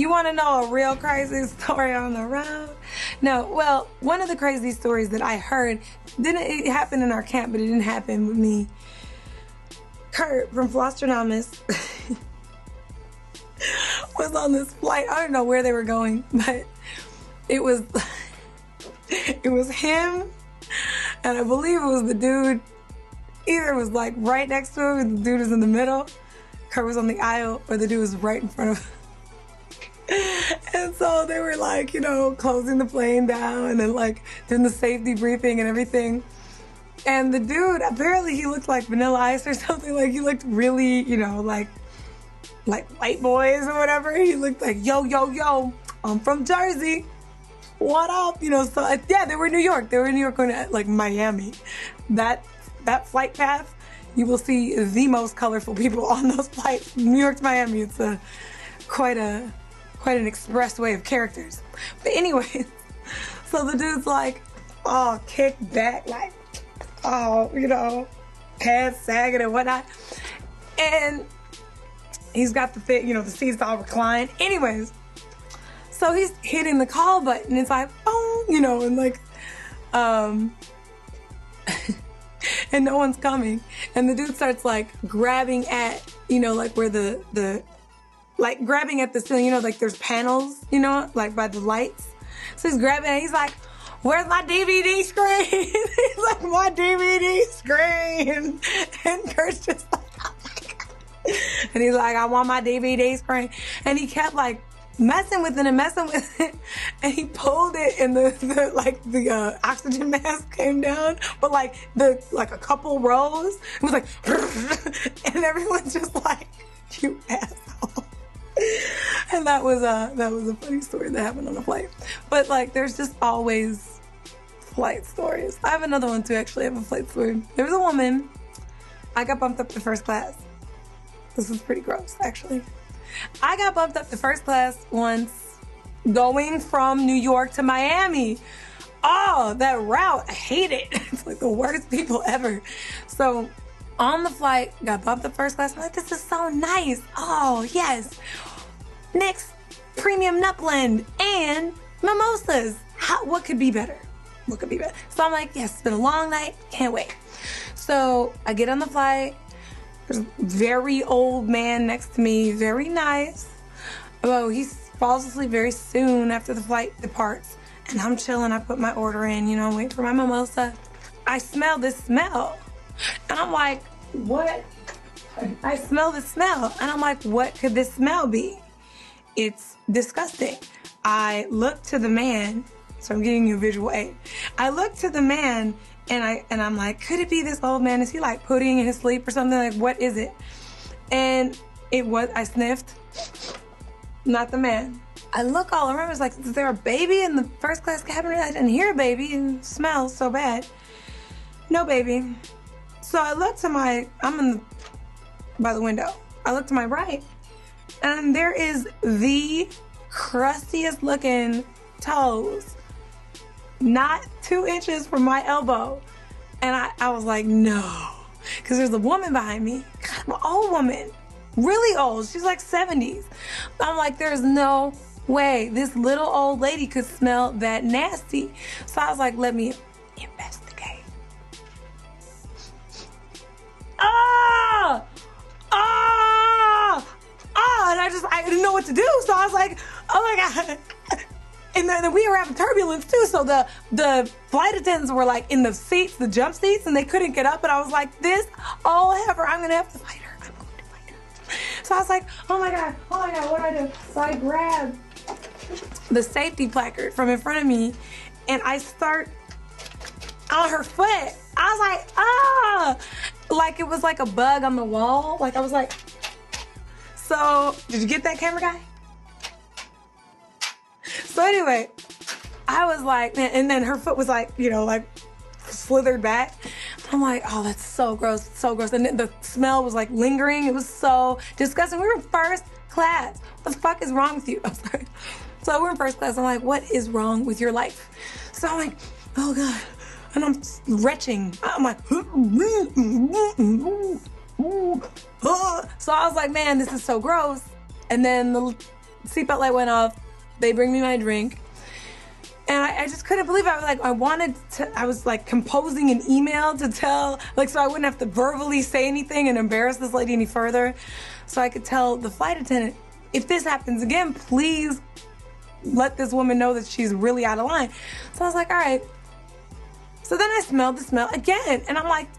You want to know a real crazy story on the road? No, well, one of the crazy stories that I heard, it happened in our camp, but it didn't happen with me. Kurt from Flostrodamus was on this flight. I don't know where they were going, but it was him, and I believe it was the dude. Either it was like right next to him, and the dude was in the middle. Kurt was on the aisle, or the dude was right in front of him. And so they were like, you know, closing the plane down and like doing the safety briefing and everything. And the dude, apparently he looked like Vanilla Ice or something. Like he looked really, you know, like white boys or whatever. He looked like, yo, I'm from Jersey. What up? You know, so yeah, they were in New York. They were in New York going to like Miami. That flight path, you will see the most colorful people on those flights. New York to Miami, it's quite an expressway of characters. But anyways, so the dude's like, oh, kicked back, like, oh, you know, pants sagging and whatnot. And he's got the seats all reclined. Anyways, so he's hitting the call button. It's like, oh, you know, and like, and no one's coming. And the dude starts like grabbing at, you know, like where like grabbing at the ceiling, you know, like there's panels, you know, like by the lights. So he's grabbing it, he's like, where's my DVD screen? He's like, my DVD screen. And Kurt's just like, oh my God. And he's like, I want my DVD screen. And he kept like messing with it. And he pulled it and the oxygen mask came down, but like a couple rows, it was like, and everyone's just like, you asshole. And that was a funny story that happened on the flight. But like, there's just always flight stories. I have another one too, actually. I have a flight story. There was a woman, I got bumped up to first class. This was pretty gross, actually. I got bumped up to first class once going from New York to Miami. Oh, that route, I hate it. It's like the worst people ever. So on the flight, got bumped up first class. I'm like, this is so nice. Oh, yes. Next, premium nut blend and mimosas. What could be better? What could be better? So I'm like, yes, it's been a long night. Can't wait. So I get on the flight. There's a very old man next to me. Very nice. Oh, he falls asleep very soon after the flight departs. And I'm chilling. I put my order in, you know, waiting for my mimosa. I smell this smell. And I'm like, what? I smell the smell. And I'm like, what could this smell be? It's disgusting. I look to the man, so I'm giving you a visual aid. I look to the man and I'm like, could it be this old man? Is he like pudding in his sleep or something? Like, what is it? And it was, I sniffed, not the man. I look all around, it's like, is there a baby in the first class cabin? I didn't hear a baby and it smells so bad. No baby. So I look to by the window. I look to my right, and there is the crustiest looking toes, not 2 inches from my elbow. And I was like, no, because there's a woman behind me, an old woman, really old. She's like 70s. I'm like, there's no way this little old lady could smell that nasty. So I was like, let me investigate. And I didn't know what to do. So I was like, oh my God. And then we were having turbulence too. So the flight attendants were like in the seats, the jump seats, and they couldn't get up. And I was like, this, oh, ever, I'm going to have to fight her. I'm going to fight her. So I was like, oh my God, what do I do? So I grabbed the safety placard from in front of me and I start on her foot. I was like, like it was like a bug on the wall. Like I was like, so did you get that, camera guy? So anyway, I was like, and then her foot was like, you know, like slithered back. I'm like, oh, that's so gross, so gross. And the smell was like lingering. It was so disgusting. We were in first class. What the fuck is wrong with you? I'm sorry. So we're in first class. I'm like, what is wrong with your life? So I'm like, oh God. And I'm retching. I'm like, so I was like, man, this is so gross. And then seatbelt light went off. They bring me my drink. And I just couldn't believe it. I was like composing an email to tell, like, so I wouldn't have to verbally say anything and embarrass this lady any further. So I could tell the flight attendant, if this happens again, please let this woman know that she's really out of line. So I was like, all right. So then I smelled the smell again. And I'm like,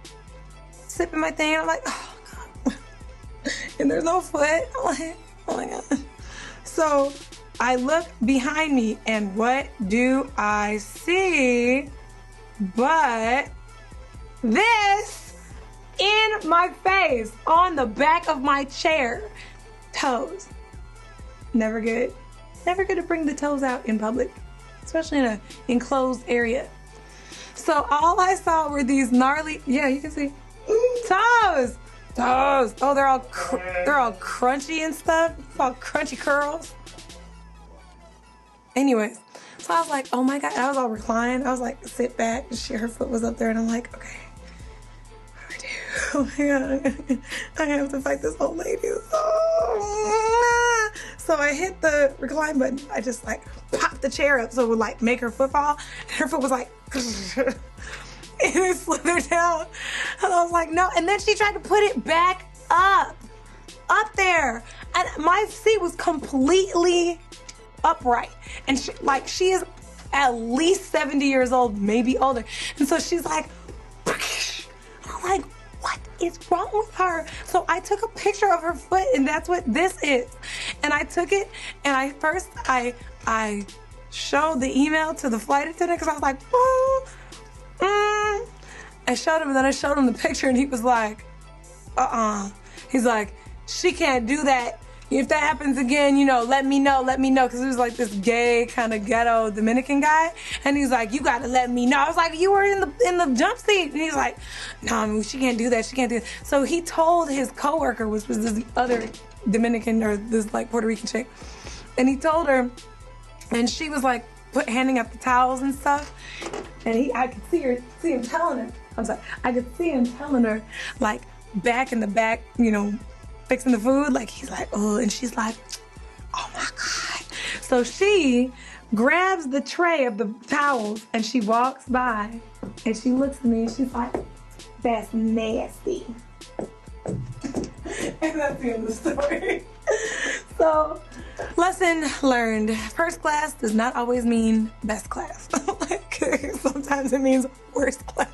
sipping my thing. And I'm like, oh, God. And there's no foot. I'm like, oh, my God. So I look behind me, and what do I see but this in my face, on the back of my chair. Toes. Never good. Never good to bring the toes out in public, especially in an enclosed area. So all I saw were these gnarly, yeah, you can see, toes. Toes. Oh, they're all crunchy and stuff. All crunchy curls. Anyways, so I was like, oh my God. I was all reclined. I was like, sit back. And her foot was up there, and I'm like, okay, what do I do? Oh my God. I have to fight this old lady. So I hit the recline button. I just like popped the chair up so it would like make her foot fall. And her foot was like, and it slithered down. And I was like, no. And then she tried to put it back up there. And my seat was completely upright. And she is at least 70 years old, maybe older. And so she's like, I'm like, what is wrong with her? So I took a picture of her foot, and that's what this is. And I took it, and I showed the email to the flight attendant, because I was like, I showed him, and then I showed him the picture, and he was like, He's like, she can't do that. If that happens again, you know, let me know, because he was like this gay kind of ghetto Dominican guy, and he's like, you gotta let me know. I was like, you were in the jump seat, and he's like, no, I mean, she can't do that, she can't do that. So he told his coworker, which was this other Dominican or this like Puerto Rican chick, and he told her, and she was like handing out the towels and stuff, and I could see him telling her. I could see him telling her, like, back in the back, you know, fixing the food, like he's like, oh, and she's like, oh my God. So she grabs the tray of the towels, and she walks by, and she looks at me, and she's like, that's nasty. And that's the end of the story. So, lesson learned. First class does not always mean best class. Like, sometimes it means worst class.